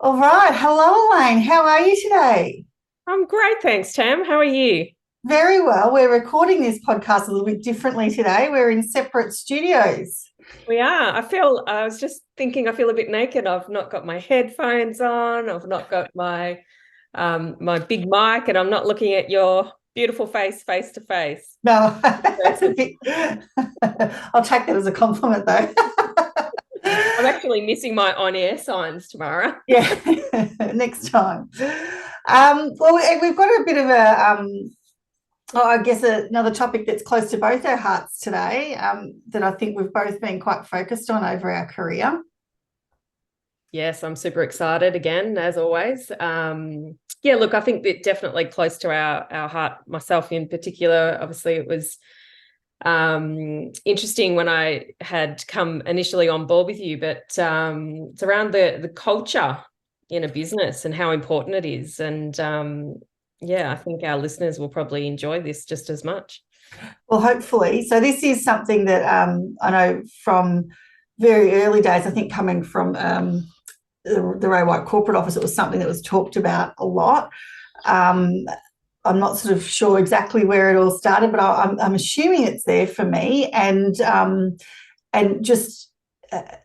All right. Hello, Elaine. How are you today? I'm great, thanks, Tam. How are you? Very well. We're recording this podcast a little bit differently today. We're in separate studios. We are. I was just thinking I feel a bit naked. I've not got my headphones on. I've not got my big mic, and I'm not looking at your beautiful face to face. No, that's a bit. I'll take that as a compliment, though. I'm actually missing my on-air signs tomorrow. Yeah, next time. Well, we've got a bit of I guess another topic that's close to both our hearts today that I think we've both been quite focused on over our career. Yes, I'm super excited again, as always. Yeah, look, I think that definitely close to our heart, myself in particular. Obviously, it was interesting when I had come initially on board with you, but it's around the culture in a business and how important it is. And yeah, I think our listeners will probably enjoy this just as much. Well, hopefully. So this is something that I know from very early days. I think coming from the Ray White corporate office, it was something that was talked about a lot. Um, I'm not sort of sure exactly where it all started, but I'm assuming it's there for me. And just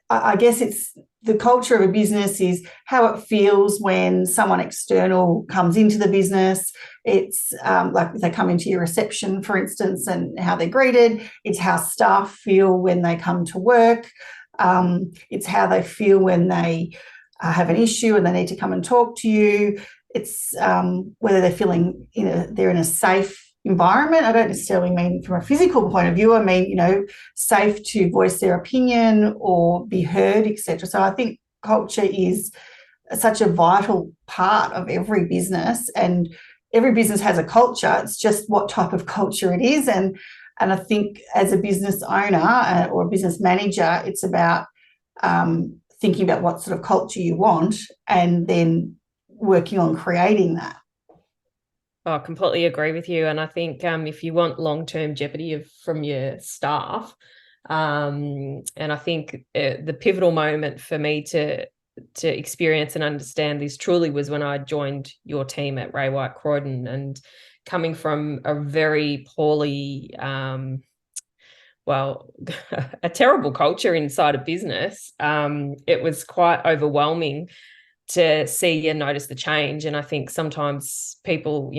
I guess it's the culture of a business is how it feels when someone external comes into the business. It's like if they come into your reception, for instance, and how they're greeted. It's how staff feel when they come to work. It's how they feel when they have an issue and they need to come and talk to you. It's whether they're feeling they're in a safe environment. I don't necessarily mean from a physical point of view. I mean, safe to voice their opinion or be heard, etc. So I think culture is such a vital part of every business, and every business has a culture. It's just what type of culture it is, and I think as a business owner or a business manager, it's about thinking about what sort of culture you want and then working on creating that. I completely agree with you. And I think if you want long-term jeopardy from your staff, and I think the pivotal moment for me to experience and understand this truly was when I joined your team at Ray White Croydon, and coming from a very poorly, well, a terrible culture inside a business. It was quite overwhelming to see and notice the change. And I think sometimes people,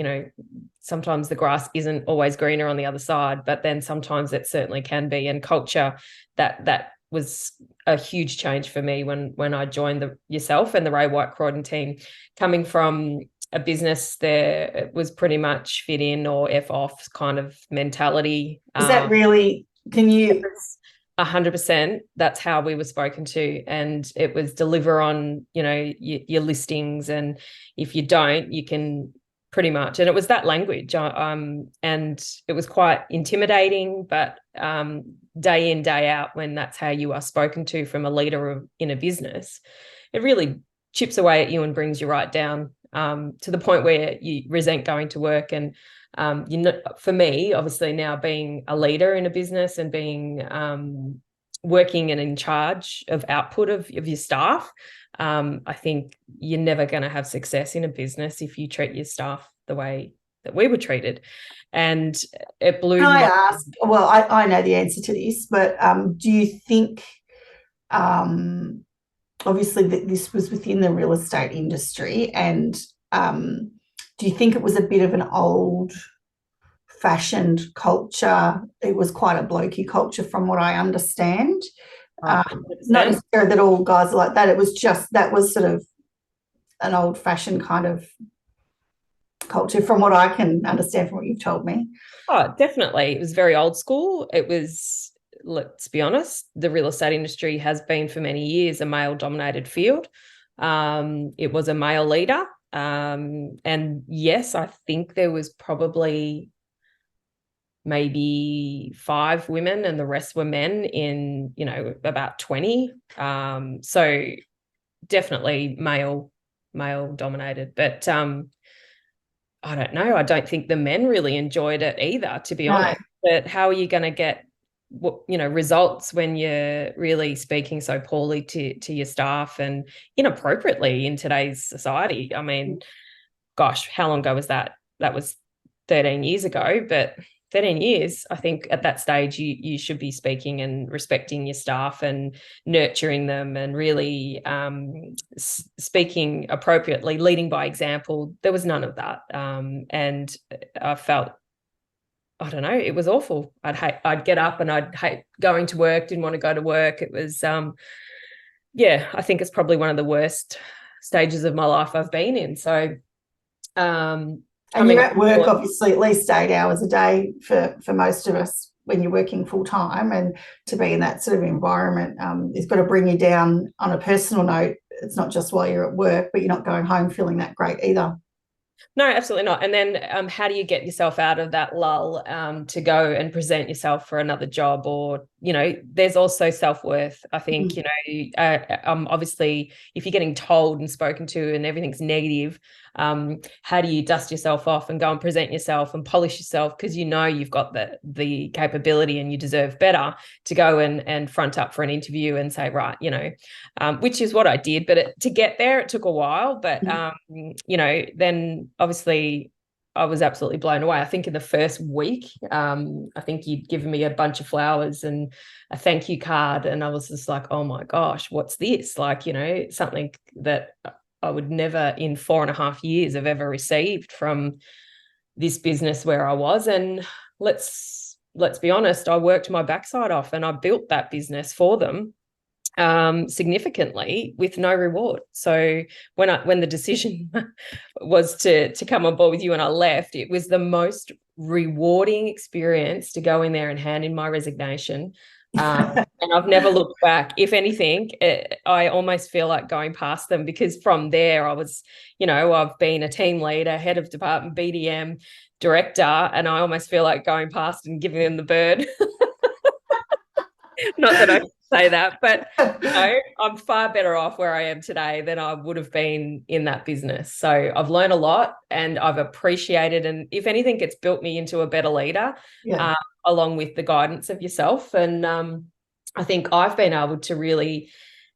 sometimes the grass isn't always greener on the other side, but then sometimes it certainly can be. And culture, that was a huge change for me when I joined yourself and the Ray White Croydon team, coming from a business there. It was pretty much fit in or F off kind of mentality. Is that really, can It you, was 100%. That's how we were spoken to, and it was deliver on your listings, and if you don't, you can pretty much. And it was that language, and it was quite intimidating. But day in day out, when that's how you are spoken to from a leader in a business, it really chips away at you and brings you right down to the point where you resent going to work. And for me, obviously now being a leader in a business and being working and in charge of output of your staff, I think you're never going to have success in a business if you treat your staff the way that we were treated. And it blew can I my. ask, well, I know the answer to this, but do you think, um, obviously that this was within the real estate industry, and do you think it was a bit of an old fashioned culture? It was quite a blokey culture from what I understand. Oh, Not 100%. necessarily that all guys are like that. It was just that was sort of an old fashioned kind of culture from what I can understand from what you've told me. Oh, definitely. It was very old school. It was, let's be honest, the real estate industry has been for many years a male dominated field. It was a male leader. And yes, I think there was probably maybe 5 women and the rest were men in, about 20. So definitely male dominated. But I don't know. I don't think the men really enjoyed it either, to be No. honest. But how are you going to get results when you're really speaking so poorly to your staff and inappropriately in today's society. I mean, gosh, how long ago was that? That was 13 years ago, but 13 years, I think at that stage you should be speaking and respecting your staff and nurturing them and really speaking appropriately, leading by example. There was none of that. And I felt, I don't know, it was awful. I'd get up and I'd hate going to work, didn't want to go to work. It was, I think it's probably one of the worst stages of my life I've been in. So, and you're at work, obviously, at least 8 hours a day for most of us when you're working full time, and to be in that sort of environment, it's got to bring you down on a personal note. It's not just while you're at work, but you're not going home feeling that great either. No, absolutely not. And then how do you get yourself out of that lull to go and present yourself for another job? Or, there's also self-worth. I think, obviously, if you're getting told and spoken to and everything's negative, how do you dust yourself off and go and present yourself and polish yourself, because you've got the capability and you deserve better to go and front up for an interview and say, right, which is what I did. But to get there, it took a while. But, then obviously I was absolutely blown away. I think in the first week, I think you'd given me a bunch of flowers and a thank you card. And I was just like, oh my gosh, what's this? Like, something that I would never in 4.5 years have ever received from this business where I was. And let's be honest, I worked my backside off and I built that business for them significantly with no reward. So when the decision was to come on board with you and I left, it was the most rewarding experience to go in there and hand in my resignation. And I've never looked back. If anything, I almost feel like going past them, because from there I was, I've been a team leader, head of department, BDM, director, and I almost feel like going past and giving them the bird. Not that I say that, but I'm far better off where I am today than I would have been in that business. So I've learned a lot and I've appreciated, and if anything, it's built me into a better leader, along with the guidance of yourself. And I think I've been able to really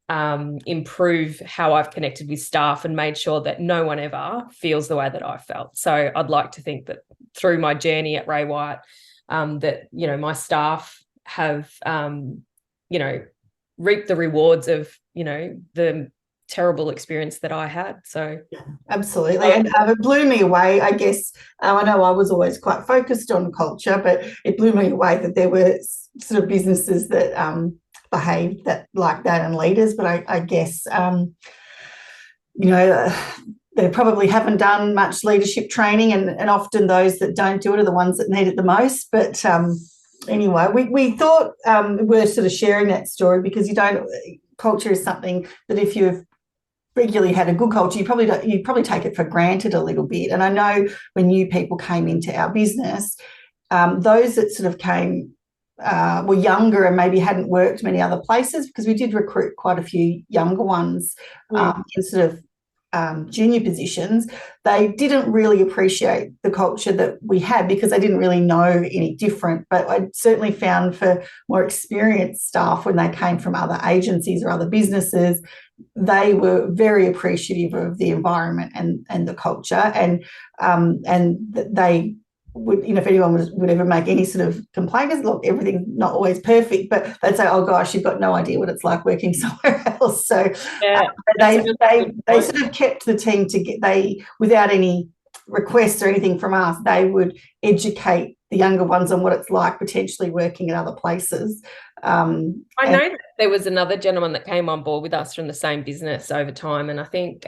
improve how I've connected with staff and made sure that no one ever feels the way that I felt. So I'd like to think that through my journey at Ray White, that, my staff have, reaped the rewards of, the terrible experience that I had. So absolutely. And it blew me away, I guess. I know I was always quite focused on culture, but it blew me away that there were sort of businesses that behaved like that, and leaders. But I guess, they probably haven't done much leadership training, and often those that don't do it are the ones that need it the most. But anyway, we thought we're sort of sharing that story because culture is something that if you've regularly had a good culture, you probably take it for granted a little bit. And I know when new people came into our business, those that sort of came were younger and maybe hadn't worked many other places, because we did recruit quite a few younger ones in sort of junior positions. They didn't really appreciate the culture that we had because they didn't really know any different. But I certainly found for more experienced staff, when they came from other agencies or other businesses, they were very appreciative of the environment and the culture, and they would, if anyone would ever make any sort of complaint, look, everything's not always perfect, but they'd say, oh gosh, you've got no idea what it's like working somewhere else. So they sort of kept the team without any requests or anything from us, they would educate the younger ones on what it's like potentially working in other places. I know that there was another gentleman that came on board with us from the same business over time, and I think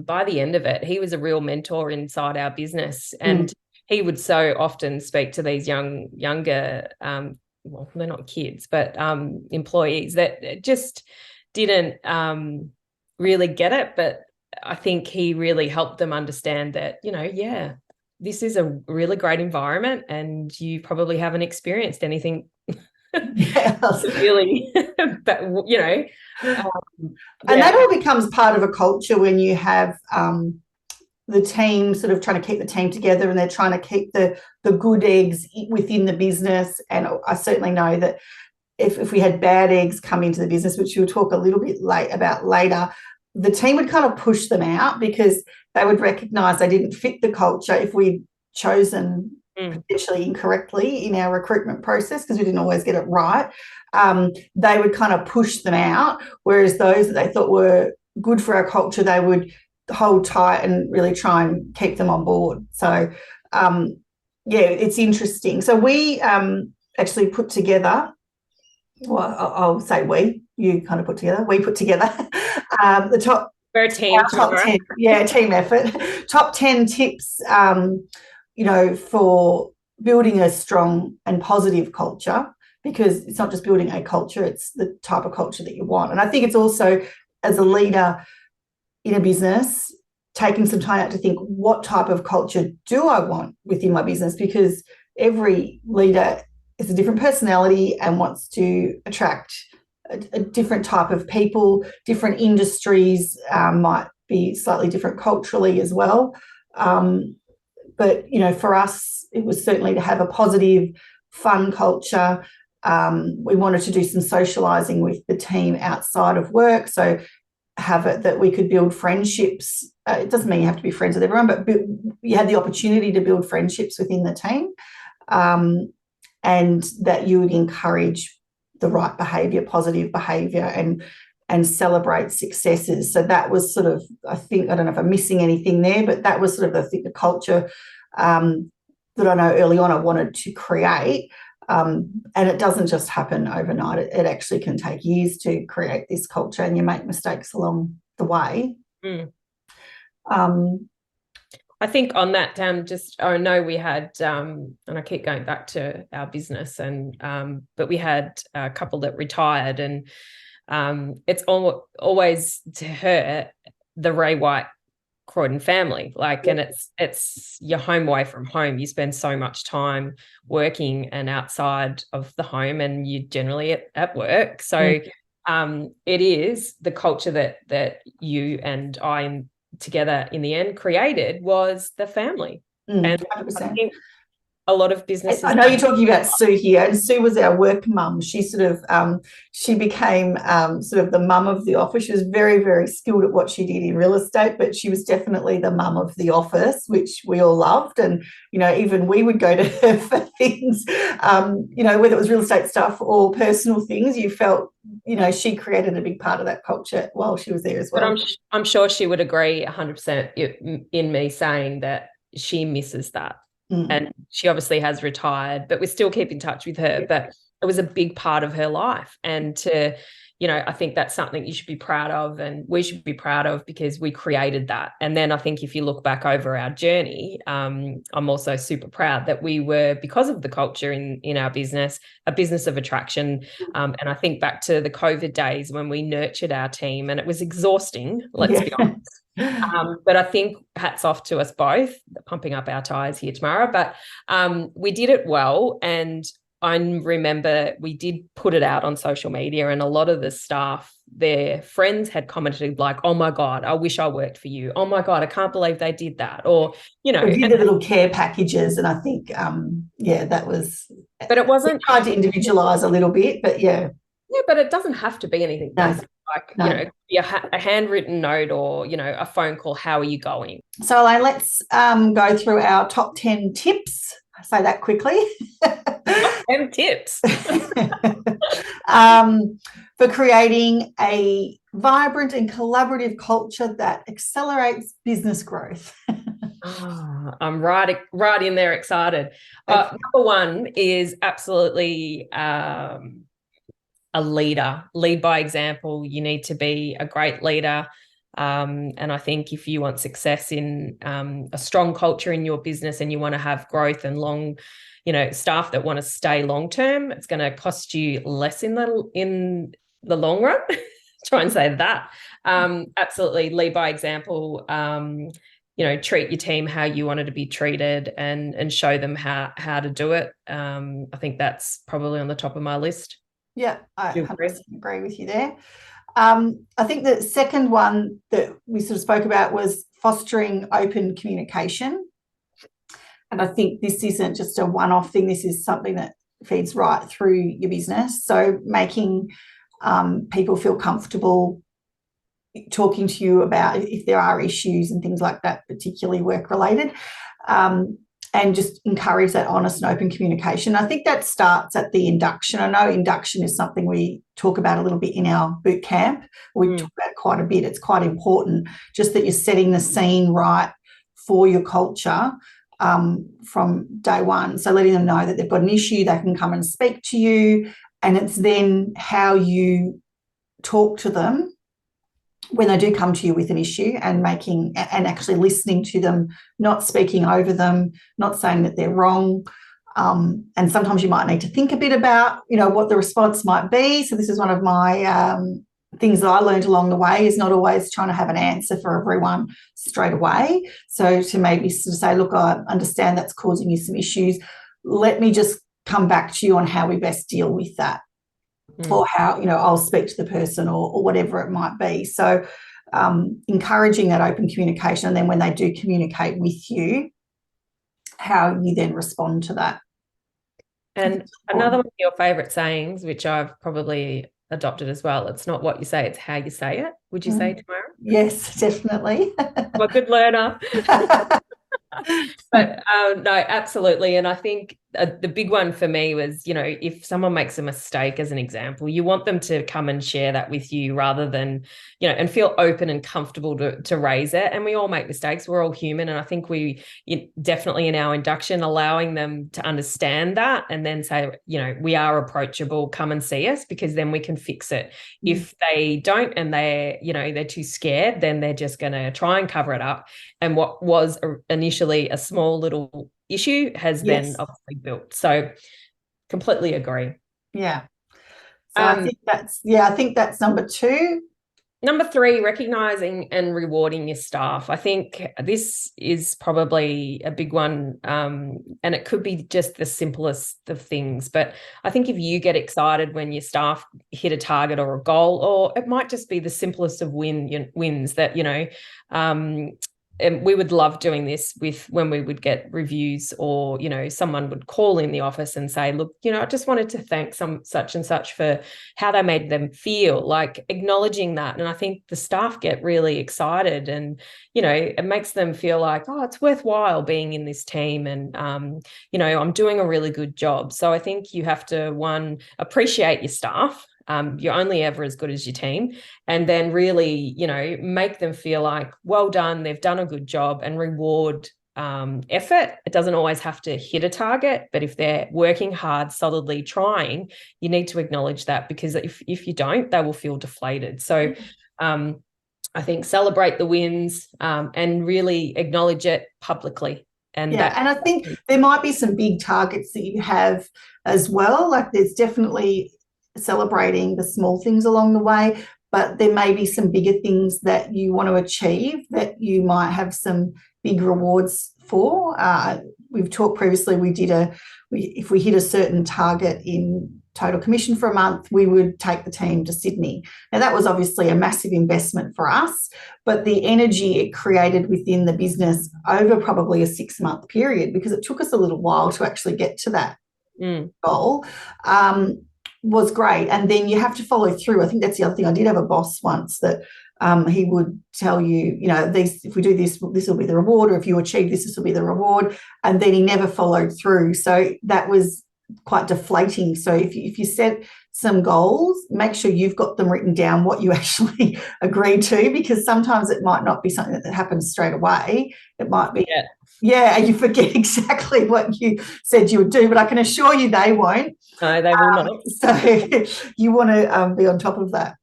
by the end of it, he was a real mentor inside our business, and he would so often speak to these younger, well, they're not kids, but employees that just didn't really get it. But I think he really helped them understand that, this is a really great environment and you probably haven't experienced anything really, but, and that all becomes part of a culture when you have the team sort of trying to keep the team together, and they're trying to keep the good eggs within the business. And I certainly know that if we had bad eggs come into the business, which we'll talk a little bit about later, the team would kind of push them out because they would recognise they didn't fit the culture if we'd chosen potentially incorrectly in our recruitment process because we didn't always get it right. They would kind of push them out, whereas those that they thought were good for our culture, they would hold tight and really try and keep them on board. So, it's interesting. So we actually put together, well, I'll say you kind of put together, we put together the top. We're a team. Top 10, team effort. Top 10 tips, for building a strong and positive culture, because it's not just building a culture, it's the type of culture that you want. And I think it's also, as a leader in a business, taking some time out to think, what type of culture do I want within my business? Because every leader is a different personality and wants to attract a different type of people. Different industries might be slightly different culturally as well. But, for us, it was certainly to have a positive, fun culture. We wanted to do some socialising with the team outside of work. So have it that we could build friendships. It doesn't mean you have to be friends with everyone, but you had the opportunity to build friendships within the team, and that you would encourage the right behaviour, positive behaviour, and celebrate successes. So that was sort of, I don't know if I'm missing anything there, but that was sort of, the culture that I know early on I wanted to create. And it doesn't just happen overnight. It actually can take years to create this culture, and you make mistakes along the way. I think on that, I know we had, and I keep going back to our business, but we had a couple that retired, and it's always to her the Ray White Croydon family, and it's your home away from home. You spend so much time working and outside of the home, and you generally at work. So it is the culture that you and I together in the end created was the family. And 100%. I think a lot of businesses. I know you're talking about Sue here, and Sue was our work mum. She sort of she became sort of the mum of the office. She was very, very skilled at what she did in real estate, but she was definitely the mum of the office, which we all loved. And even we would go to her for things, whether it was real estate stuff or personal things. You felt she created a big part of that culture while she was there as well. But I'm sure she would agree 100% in me saying that she misses that. And she obviously has retired, but we still keep in touch with her. But it was a big part of her life. And I think that's something you should be proud of, and we should be proud of, because we created that. And then I think if you look back over our journey, I'm also super proud that we were, because of the culture in our business, a business of attraction. And I think back to the COVID days when we nurtured our team, and it was exhausting, let's be honest. But I think hats off to us both, pumping up our tires here, Tamara. But we did it well. And I remember we did put it out on social media, and a lot of the staff, their friends had commented like, "Oh my God, I wish I worked for you. Oh my God, I can't believe they did that." Or, we did the little care packages. And I think, that was, but it wasn't, we tried to individualize a little bit, but yeah, but it doesn't have to be anything basic. A handwritten note, or a phone call. How are you going? So let's go through our top 10 tips. I say that quickly. 10 tips for creating a vibrant and collaborative culture that accelerates business growth. I'm right in there, excited. Number one is absolutely a leader. Lead by example. You need to be a great leader. And I think if you want success in a strong culture in your business, and you want to have growth and long, staff that want to stay long term, it's going to cost you less in the long run. Try and say that. Absolutely lead by example. Treat your team how you wanted to be treated, and show them how to do it. I think that's probably on the top of my list. Yeah, I 100% agree with you there. I think the second one that we sort of spoke about was fostering open communication. And I think this isn't just a one-off thing. This is something that feeds right through your business. So making people feel comfortable talking to you about if there are issues and things like that, particularly work related, and just encourage that honest and open communication. I think that starts at the induction. I know induction is something we talk about a little bit in our boot camp. We talk about quite a bit. It's quite important just that you're setting the scene right for your culture from day one. So letting them know that they've got an issue, they can come and speak to you, and it's then how you talk to them when they do come to you with an issue, and actually listening to them, not speaking over them, not saying that they're wrong. And sometimes you might need to think a bit about, what the response might be. So this is one of my things that I learned along the way, is not always trying to have an answer for everyone straight away. So to maybe sort of say, look, I understand that's causing you some issues. Let me just come back to you on how we best deal with that. Or how, I'll speak to the person or whatever it might be. So encouraging that open communication, and then when they do communicate with you, how you then respond to that. And another one of your favourite sayings, which I've probably adopted as well, it's not what you say, it's how you say it. Would you say, Tamara? Yes, definitely. I'm a good learner. But no, absolutely. And I think the big one for me was, if someone makes a mistake, as an example, you want them to come and share that with you rather than, and feel open and comfortable to raise it. And we all make mistakes. We're all human. And I think we definitely in our induction, allowing them to understand that and then say, we are approachable, come and see us, because then we can fix it. If they don't and they're too scared, then they're just going to try and cover it up. And what was initially a small little issue has then obviously built. So completely agree. Yeah. So I think that's number 2. Number 3, recognizing and rewarding your staff. I think this is probably a big one, and it could be just the simplest of things. But I think if you get excited when your staff hit a target or a goal, or it might just be the simplest of wins that, and we would love doing this when we would get reviews, or, someone would call in the office and say, look, I just wanted to thank such and such for how they made them feel, like acknowledging that. And I think the staff get really excited, and, it makes them feel like, oh, it's worthwhile being in this team, and, I'm doing a really good job. So I think you have to, one, appreciate your staff. You're only ever as good as your team, and then really, make them feel like, well done, they've done a good job, and reward effort. It doesn't always have to hit a target, but if they're working hard, solidly trying, you need to acknowledge that, because if you don't, they will feel deflated. So I think celebrate the wins, and really acknowledge it publicly. And I think there might be some big targets that you have as well. Like there's definitely celebrating the small things along the way, but there may be some bigger things that you want to achieve that you might have some big rewards for. We've talked previously, if we hit a certain target in total commission for a month, we would take the team to Sydney. Now that was obviously a massive investment for us, but the energy it created within the business over probably a 6-month period, because it took us a little while to actually get to that goal, was great. And then you have to follow through. I think that's the other thing. I did have a boss once that he would tell you, if we do this, this will be the reward, or if you achieve this, this will be the reward. And then he never followed through. So that was quite deflating. So if you set some goals, make sure you've got them written down, what you actually agreed to, because sometimes it might not be something that happens straight away. It might be, and you forget exactly what you said you would do, but I can assure you they won't. No, they will not. So you want to be on top of that.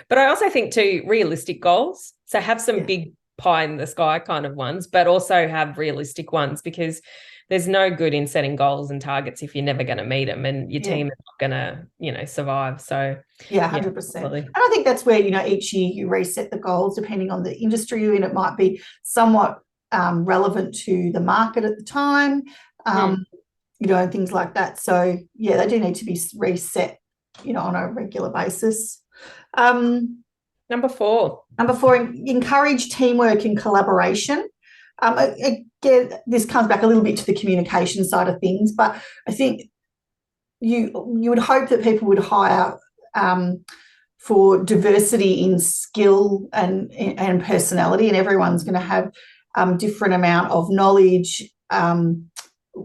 But I also think too, realistic goals. So have some big pie in the sky kind of ones, but also have realistic ones, because there's no good in setting goals and targets if you're never going to meet them, and your team is not going to, survive. So 100%. And I think that's where, each year you reset the goals depending on the industry you're in. It might be somewhat relevant to the market at the time, and things like that. So they do need to be reset, on a regular basis. Number 4, encourage teamwork and collaboration. Again, this comes back a little bit to the communication side of things, but I think you would hope that people would hire for diversity in skill and personality, and everyone's going to have different amount of knowledge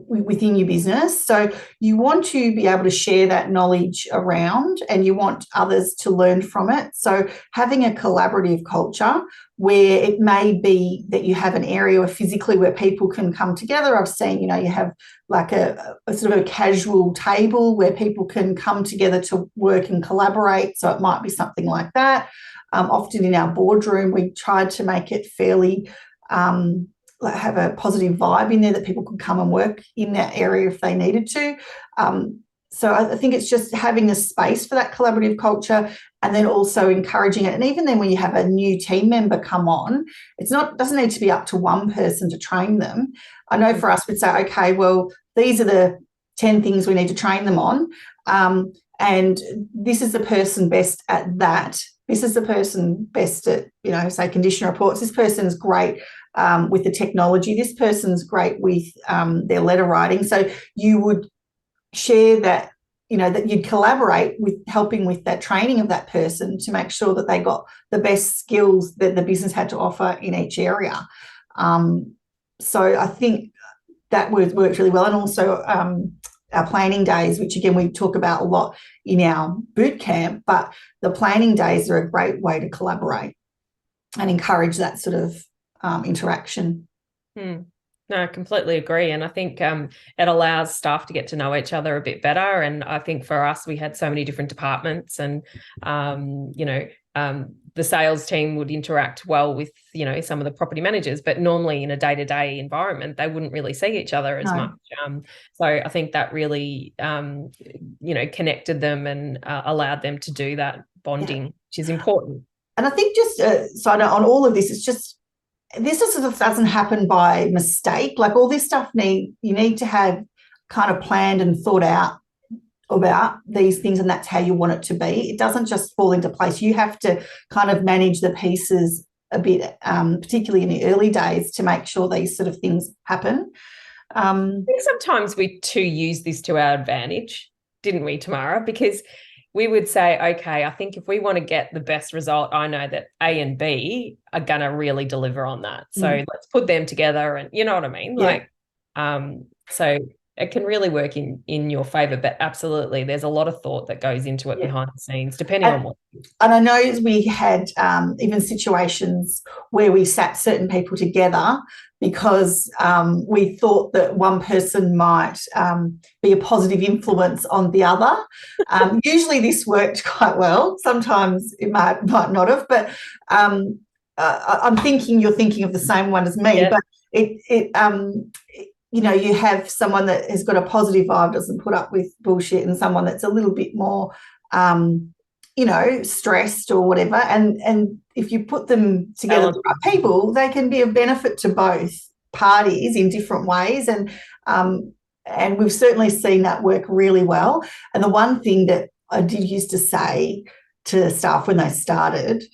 within your business. So you want to be able to share that knowledge around, and you want others to learn from it. So having a collaborative culture where it may be that you have an area physically where people can come together. I've seen, you have like a sort of a casual table where people can come together to work and collaborate. So it might be something like that. Often in our boardroom, we tried to make it fairly have a positive vibe in there that people could come and work in that area if they needed to. So I think it's just having a space for that collaborative culture, and then also encouraging it. And even then, when you have a new team member come on, doesn't need to be up to one person to train them. I know for us, we'd say, okay, well, these are the 10 things we need to train them on. And this is the person best at that. This is the person best at, say, condition reports. This person's great with the technology. This person's great with their letter writing. So you would share that, that you'd collaborate with helping with that training of that person to make sure that they got the best skills that the business had to offer in each area. So I think that worked really well. And also our planning days, which again, we talk about a lot in our boot camp, but the planning days are a great way to collaborate and encourage that sort of interaction. No, I completely agree. And I think it allows staff to get to know each other a bit better. And I think for us, we had so many different departments, and, the sales team would interact well with, some of the property managers, but normally in a day-to-day environment, they wouldn't really see each other as much. So I think that really, connected them and allowed them to do that bonding, which is important. And I think just so on all of this, it's just, this just doesn't happen by mistake. Like all this stuff you need to have kind of planned and thought out about these things, and that's how you want it to be. It doesn't just fall into place. You have to kind of manage the pieces a bit, particularly in the early days, to make sure these sort of things happen. I think sometimes we too use this to our advantage, didn't we, Tamara? Because we would say, okay, I think if we want to get the best result, I know that A and B are going to really deliver on that. So let's put them together, and you know what I mean? So it can really work in your favor, but absolutely, there's a lot of thought that goes into it behind the scenes, depending on what. And I know we had even situations where we sat certain people together because we thought that one person might be a positive influence on the other. Usually this worked quite well. Sometimes it might not have, but I'm thinking you're thinking of the same one as me, but you have someone that has got a positive vibe, doesn't put up with bullshit, and someone that's a little bit more, stressed or whatever. And if you put them together with the right people, they can be of benefit to both parties in different ways. And we've certainly seen that work really well. And the one thing that I did used to say to staff when they started,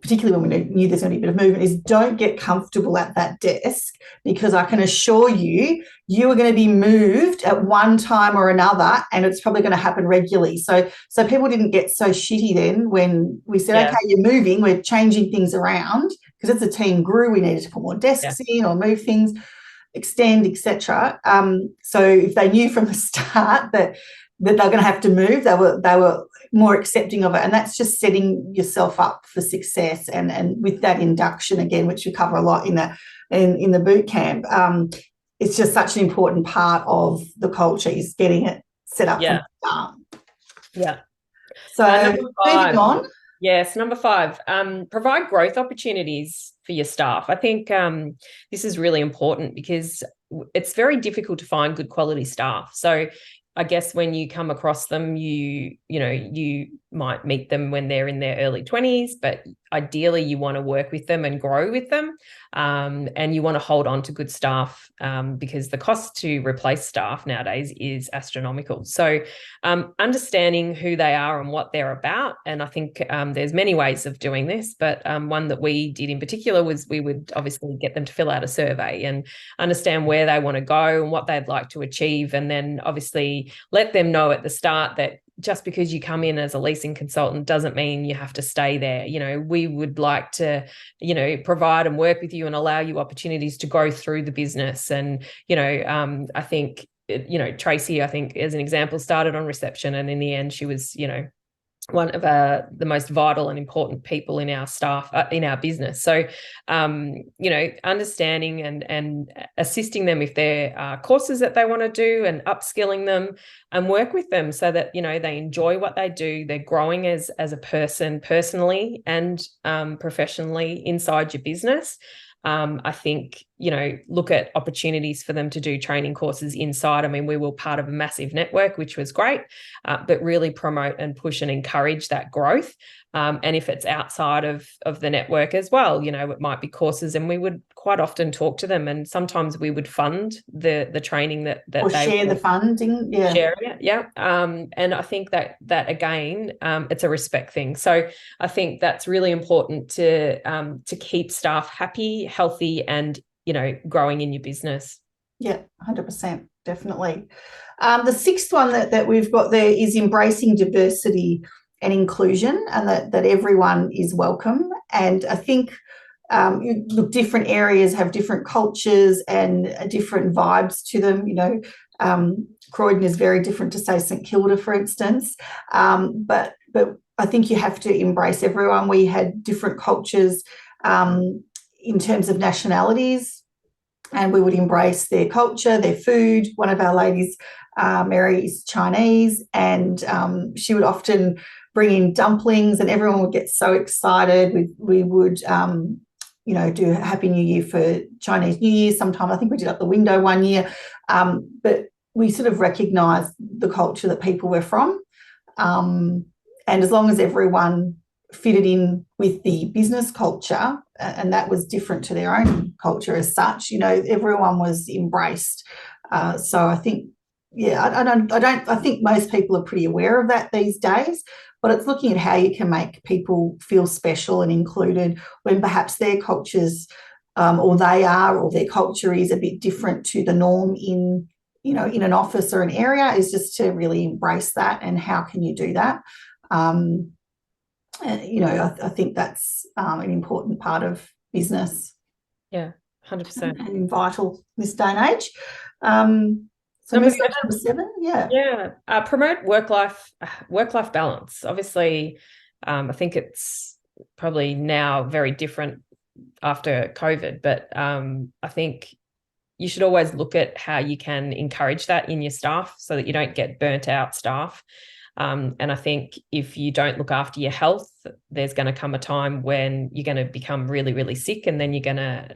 particularly when we knew there's going to be a bit of movement, is don't get comfortable at that desk, because I can assure you, you are going to be moved at one time or another, and it's probably going to happen regularly. So people didn't get so shitty then when we said, okay, you're moving, we're changing things around, because as the team grew, we needed to put more desks in or move things, extend, etc. So if they knew from the start that they're going to have to move, they were more accepting of it. And that's just setting yourself up for success. And with that induction, again, which we cover a lot in the boot camp, it's just such an important part of the culture, is getting it set up from the start. Yeah. So moving on. Yes, number 5, provide growth opportunities for your staff. I think this is really important because it's very difficult to find good quality staff. So I guess when you come across them, you might meet them when they're in their early 20s, but ideally you want to work with them and grow with them, and you want to hold on to good staff, because the cost to replace staff nowadays is astronomical. So understanding who they are and what they're about, and I think there's many ways of doing this, but one that we did in particular was we would obviously get them to fill out a survey and understand where they want to go and what they'd like to achieve, and then obviously let them know at the start that just because you come in as a leasing consultant doesn't mean you have to stay there. You know, we would like to, you know, provide and work with you and allow you opportunities to go through the business. And, you know, I think, you know, Tracy, I think as an example, started on reception, and in the end she was, you know, one of the most vital and important people in our staff, in our business. So, you know, understanding and assisting them if there are courses that they want to do, and upskilling them and work with them so that, you know, they enjoy what they do. They're growing as a person personally and professionally inside your business. I think, you know, look at opportunities for them to do training courses inside. I mean, we were part of a massive network, which was great, but really promote and push and encourage that growth. And if it's outside of the network as well, you know, it might be courses, and we would quite often talk to them, and sometimes we would fund the training that or they share the funding. Yeah. Share it, yeah. And I think that again, it's a respect thing. So I think that's really important to keep staff happy, healthy, and, you know, growing in your business. Yeah, 100%, definitely. The sixth one that we've got there is embracing diversity and inclusion, and that everyone is welcome. And I think different areas have different cultures and different vibes to them. You know, Croydon is very different to, say, St Kilda, for instance. But I think you have to embrace everyone. We had different cultures in terms of nationalities, and we would embrace their culture, their food. One of our ladies, Mary, is Chinese, and she would often bring in dumplings, and everyone would get so excited. We would, you know, do Happy New Year for Chinese New Year sometime. I think we did up the window one year. But we sort of recognised the culture that people were from. And as long as everyone fitted in with the business culture, and that was different to their own culture as such, you know, everyone was embraced. So I think, yeah, I think most people are pretty aware of that these days, but it's looking at how you can make people feel special and included when perhaps their cultures, or their culture is a bit different to the norm in, you know, in an office or an area, is just to really embrace that. And how can you do that? You know, I think that's an important part of business. Yeah, 100%. And vital in this day and age. So number seven, yeah. Yeah, promote work-life balance. Obviously, I think it's probably now very different after COVID, but I think you should always look at how you can encourage that in your staff so that you don't get burnt out staff. And I think if you don't look after your health, there's going to come a time when you're going to become really, really sick, and then you're going to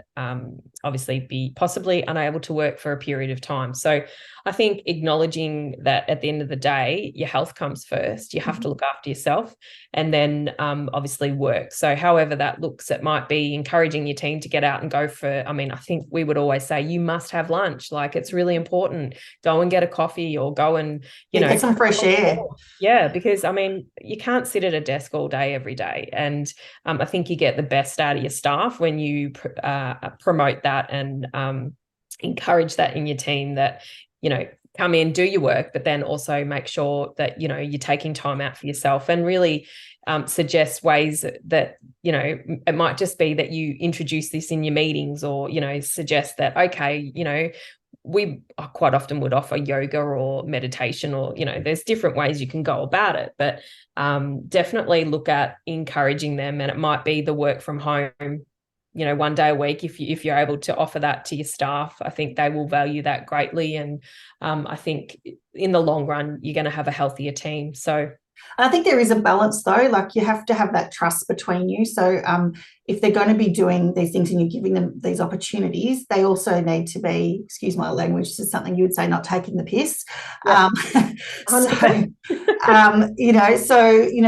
obviously be possibly unable to work for a period of time. So I think acknowledging that at the end of the day, your health comes first. You have to look after yourself, and then obviously work. So however that looks, it might be encouraging your team to get out and go for, I mean, I think we would always say you must have lunch. Like, it's really important. Go and get a coffee, or go and, you know, get some fresh air. Yeah, because I mean, you can't sit at a desk all day, every day. And I think you get the best out of your staff when you promote that and encourage that in your team, that, you know, come in, do your work, but then also make sure that, you know, you're taking time out for yourself, and really suggest ways that, you know, it might just be that you introduce this in your meetings, or, you know, suggest that, okay, you know, we quite often would offer yoga or meditation, or, you know, there's different ways you can go about it, but definitely look at encouraging them. And it might be the work from home, you know, one day a week. If you're able to offer that to your staff, I think they will value that greatly. And I think in the long run, you're going to have a healthier team. So I think there is a balance though, like you have to have that trust between you. So if they're going to be doing these things and you're giving them these opportunities, they also need to be, excuse my language, this is something you would say, not taking the piss. Yeah. So,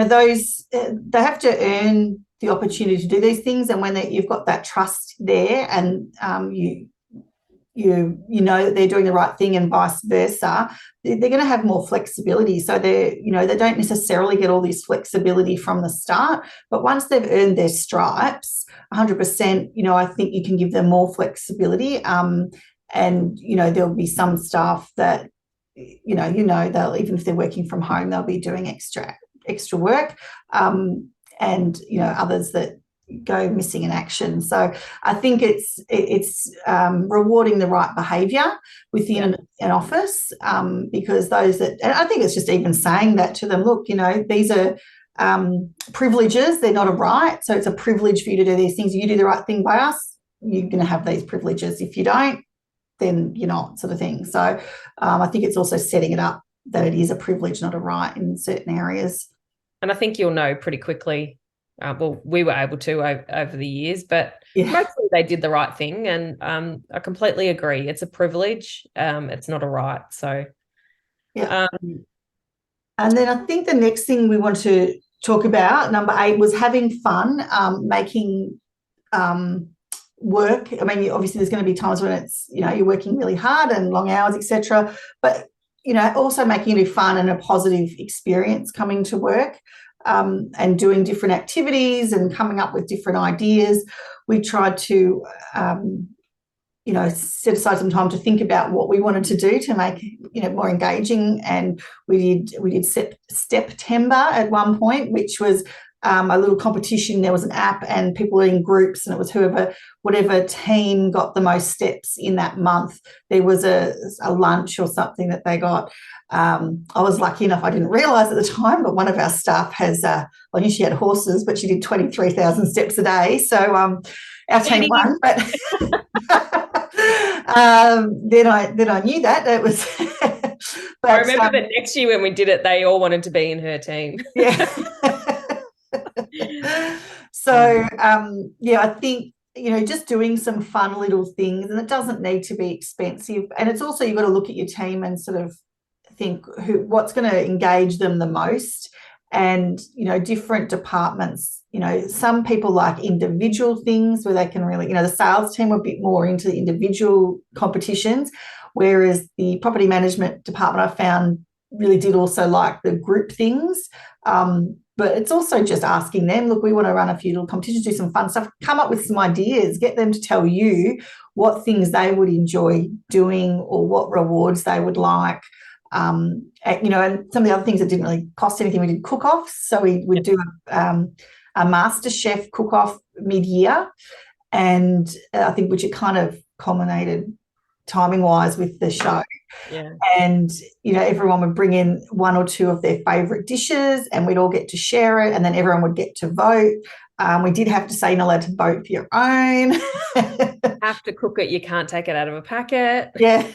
those, they have to earn the opportunity to do these things. And when you've got that trust there and you know that they're doing the right thing and vice versa, they're going to have more flexibility. So they don't necessarily get all this flexibility from the start, but once they've earned their stripes 100%, I think you can give them more flexibility. And there'll be some staff that they'll, even if they're working from home, they'll be doing extra work, and others that go missing in action. So I think it's rewarding the right behaviour within an office, because those that, and I think it's just even saying that to them, look, these are privileges, they're not a right. So it's a privilege for you to do these things. You do the right thing by us, you're going to have these privileges. If you don't, then you're not, sort of thing. So I think it's also setting it up that it is a privilege, not a right in certain areas. And I think you'll know pretty quickly. Well, we were able to over the years, but mostly they did the right thing. And I completely agree. It's a privilege. It's not a right. So, yeah. And then I think the next thing we want to talk about, number 8, was having fun, making work. I mean, obviously there's going to be times when it's, you're working really hard and long hours, etc. But, also making it fun and a positive experience coming to work. And doing different activities and coming up with different ideas. We tried to, set aside some time to think about what we wanted to do to make, more engaging. And we did September at one point, which was a little competition. There was an app and people were in groups, and it was whatever team got the most steps in that month. There was a lunch or something that they got. I was lucky enough, I didn't realise at the time, but one of our staff has, I knew she had horses, but she did 23,000 steps a day. So our team won. But then I knew that it was. But I remember that next year when we did it, they all wanted to be in her team. Yeah. So I think just doing some fun little things, and it doesn't need to be expensive. And it's also, you've got to look at your team and sort of think what's going to engage them the most. And different departments, some people like individual things where they can really, the sales team are a bit more into the individual competitions, whereas the property management department I found really did also like the group things. But it's also just asking them, look, we want to run a few little competitions, do some fun stuff, come up with some ideas, get them to tell you what things they would enjoy doing or what rewards they would like. And some of the other things that didn't really cost anything, we did cook-offs. So we would do a master chef cook-off mid-year, and I think which it kind of culminated timing-wise with the show. Yeah. And everyone would bring in 1 or 2 of their favourite dishes, and we'd all get to share it, and then everyone would get to vote. We did have to say you're not allowed to vote for your own. Have to cook it. You can't take it out of a packet. Yeah.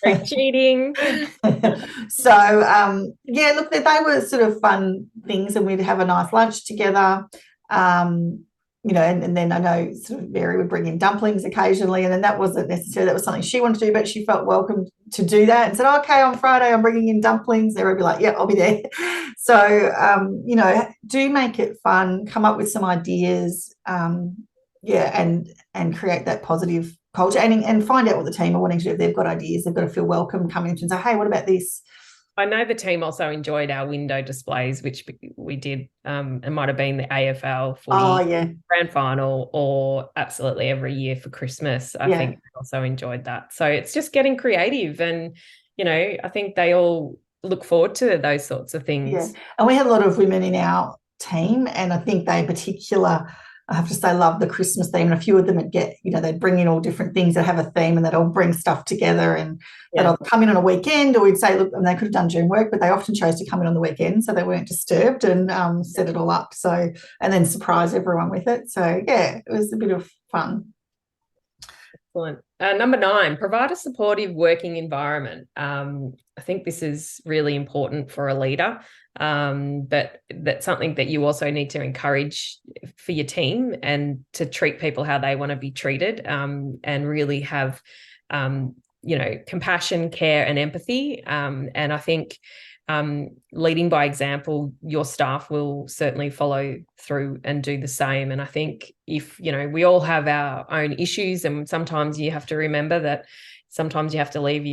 No cheating. So, look, they were sort of fun things, and we'd have a nice lunch together. And then I know sort of Mary would bring in dumplings occasionally, and then that wasn't necessarily, that was something she wanted to do, but she felt welcome to do that and said, okay, on Friday I'm bringing in dumplings. Everyone would be like, yeah, I'll be there. So, do make it fun, come up with some ideas, and create that positive culture, and find out what the team are wanting to do. If they've got ideas, they've got to feel welcome coming in and say, hey, what about this? I know the team also enjoyed our window displays, which we did. It might have been the AFL grand final, or absolutely every year for Christmas. I think they also enjoyed that. So it's just getting creative, and I think they all look forward to those sorts of things. Yeah, and we had a lot of women in our team, and I think they in particular, I have to say, love the Christmas theme. And a few of them would get, they'd bring in all different things that have a theme, and they'd all bring stuff together, and they'd all come in on a weekend, or we'd say, look, and they could have done during work, but they often chose to come in on the weekend so they weren't disturbed, and set it all up. So, and then surprise everyone with it. So, yeah, it was a bit of fun. Excellent. Number 9, provide a supportive working environment. I think this is really important for a leader, but that's something that you also need to encourage for your team, and to treat people how they want to be treated, and really have, compassion, care, and empathy. And I think leading by example, your staff will certainly follow through and do the same. And I think if, we all have our own issues, and sometimes you have to remember that sometimes you have to leave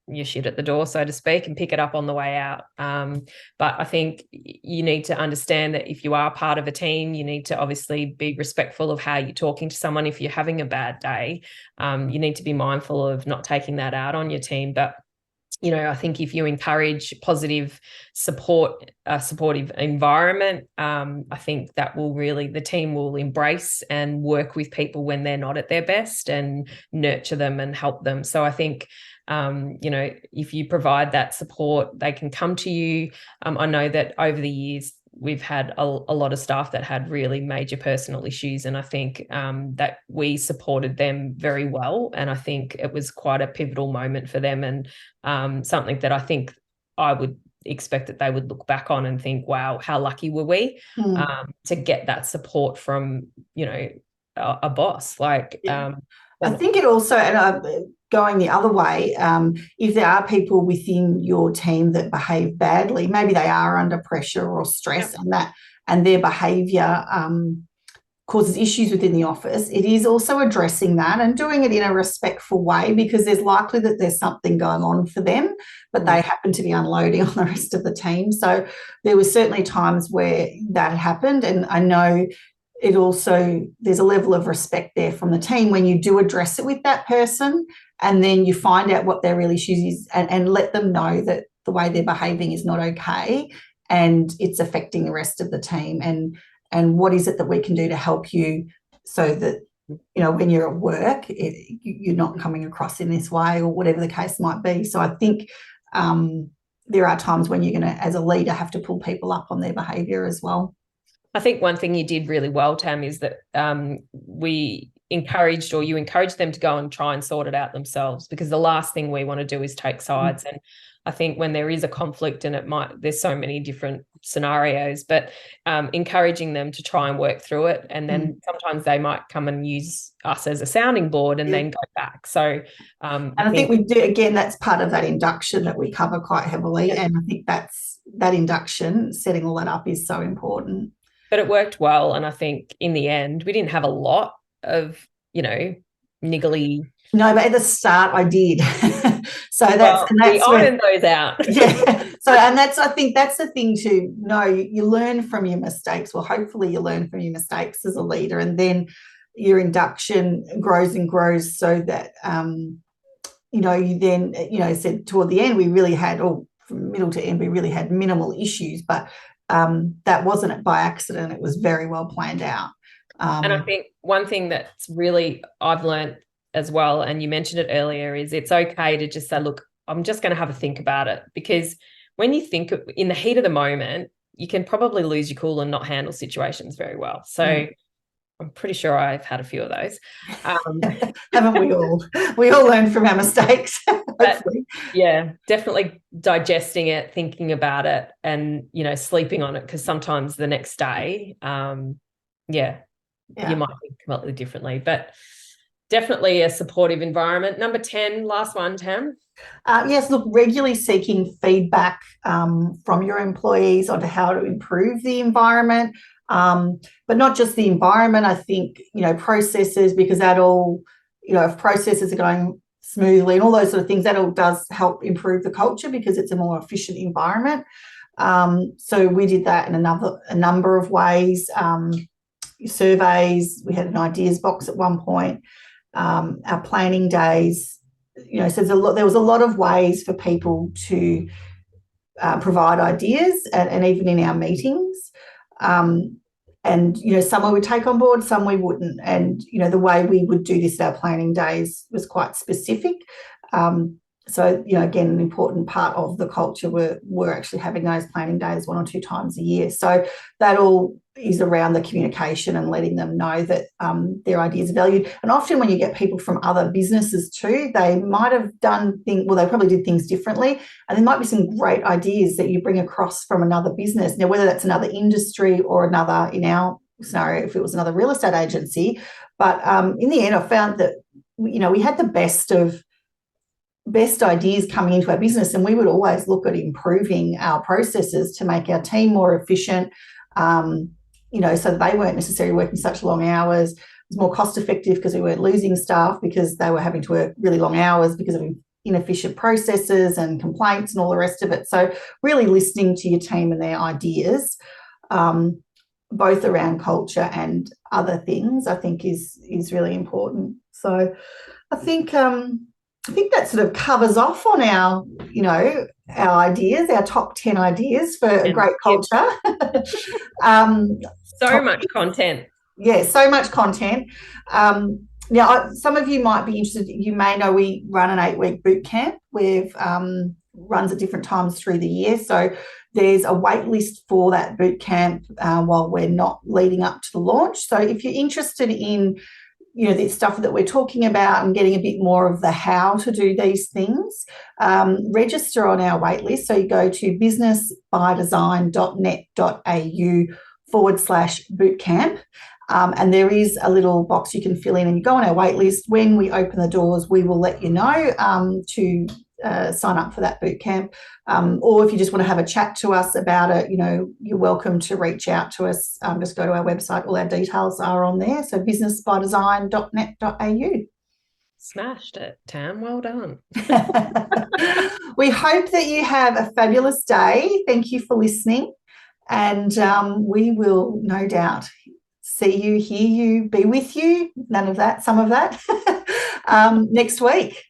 your shit at the door, so to speak, and pick it up on the way out. But I think you need to understand that if you are part of a team, you need to obviously be respectful of how you're talking to someone. If you're having a bad day, you need to be mindful of not taking that out on your team. But I think if you encourage positive support, a supportive environment, I think that will really, the team will embrace and work with people when they're not at their best, and nurture them and help them. So I think, if you provide that support, they can come to you. I know that over the years, we've had a lot of staff that had really major personal issues, and I think that we supported them very well, and I think it was quite a pivotal moment for them, and something that I think I would expect that they would look back on and think, wow, how lucky were we to get that support from a boss. Like I think it also, and going the other way, if there are people within your team that behave badly, maybe they are under pressure or stress, and their behaviour causes issues within the office, it is also addressing that and doing it in a respectful way, because there's likely that there's something going on for them, but they happen to be unloading on the rest of the team. So there were certainly times where that happened, and I know it also, there's a level of respect there from the team when you do address it with that person, and then you find out what their real issues is, and let them know that the way they're behaving is not okay, and it's affecting the rest of the team, and what is it that we can do to help you, so that when you're at work, you're not coming across in this way, or whatever the case might be. So I think there are times when you're going to, as a leader, have to pull people up on their behaviour as well. I think one thing you did really well, Tam, is that you encouraged them to go and try and sort it out themselves, because the last thing we want to do is take sides. And I think when there is a conflict, and there's so many different scenarios, but encouraging them to try and work through it. And then sometimes they might come and use us as a sounding board, and then go back. So and I think we do, again, that's part of that induction that we cover quite heavily. And I think that induction, setting all that up, is so important. But it worked well, and I think in the end we didn't have a lot of niggly. No, but at the start I did. So that's we ironed those out. Yeah. So, and I think that's the thing to know. You learn from your mistakes. Well, hopefully you learn from your mistakes as a leader, and then your induction grows and grows, so that you then said toward the end we really had, or from middle to end, we really had minimal issues, but that wasn't by accident. It was very well planned out. And I think one thing that's really I've learned as well, and you mentioned it earlier, is it's okay to just say, look, I'm just going to have a think about it, because when you think in the heat of the moment, you can probably lose your cool and not handle situations very well. So I'm pretty sure I've had a few of those. Haven't we all? We all learn from our mistakes. Hopefully. Yeah, definitely digesting it, thinking about it, and sleeping on it, because sometimes the next day, you might think completely differently. But definitely a supportive environment. Number 10, last one, Tam. Yes, look, regularly seeking feedback from your employees on how to improve the environment, but not just the environment. I think, processes, because that all, if processes are going smoothly and all those sort of things, that all does help improve the culture, because it's a more efficient environment. So we did that in a number of ways. Surveys, we had an ideas box at one point, our planning days, so there was a lot of ways for people to provide ideas, and even in our meetings. And, some we would take on board, some we wouldn't. And, the way we would do this at our planning days was quite specific. So, again, an important part of the culture we're actually having those planning days 1 or 2 times a year. So that all is around the communication and letting them know that their ideas are valued. And often when you get people from other businesses too, they might have done things, well, they probably did things differently, and there might be some great ideas that you bring across from another business. Now, whether that's another industry or another, in our scenario, if it was another real estate agency, but in the end, I found that, you know, we had the best ideas coming into our business, and we would always look at improving our processes to make our team more efficient, you know, so that they weren't necessarily working such long hours. It was more cost effective because we weren't losing staff because they were having to work really long hours because of inefficient processes and complaints and all the rest of it. So really listening to your team and their ideas, both around culture and other things, I think is really important. So I think that sort of covers off on our, you know, our ideas, our top 10 ideas for a great culture. So much content. Yeah, so much content. Now, some of you might be interested. You may know we run an 8-week boot camp. We've runs at different times through the year. So there's a wait list for that boot camp while we're not leading up to the launch. So if you're interested in, you know, the stuff that we're talking about and getting a bit more of the how to do these things, register on our wait list. So you go to businessbydesign.net.au/bootcamp. And there is a little box you can fill in and you go on our wait list. When we open the doors, we will let you know to sign up for that boot camp. Or if you just want to have a chat to us about it, you know, you're welcome to reach out to us. Just go to our website. All our details are on there. So businessbydesign.net.au. Smashed it, Tam. Well done. We hope that you have a fabulous day. Thank you for listening. And we will no doubt see you, hear you, be with you, none of that, some of that, next week.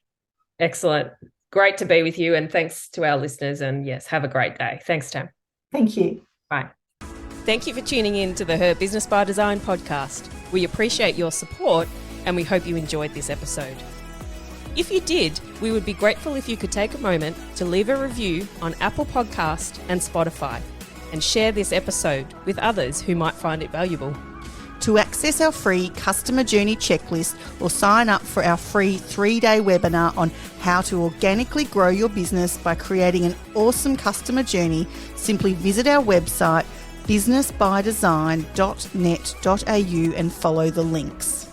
Excellent. Great to be with you, and thanks to our listeners, and yes, have a great day. Thanks, Tam. Thank you. Bye. Thank you for tuning in to the Her Business by Design podcast. We appreciate your support and we hope you enjoyed this episode. If you did, we would be grateful if you could take a moment to leave a review on Apple Podcast and Spotify and share this episode with others who might find it valuable. To access our free customer journey checklist or sign up for our free 3-day webinar on how to organically grow your business by creating an awesome customer journey, simply visit our website businessbydesign.net.au and follow the links.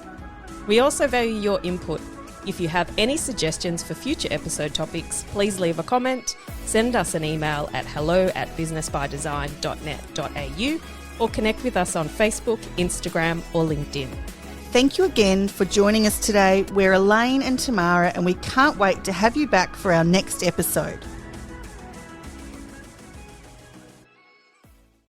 We also value your input. If you have any suggestions for future episode topics, please leave a comment, send us an email at hello@businessbydesign.net.au or connect with us on Facebook, Instagram or LinkedIn. Thank you again for joining us today. We're Elaine and Tamara, and we can't wait to have you back for our next episode.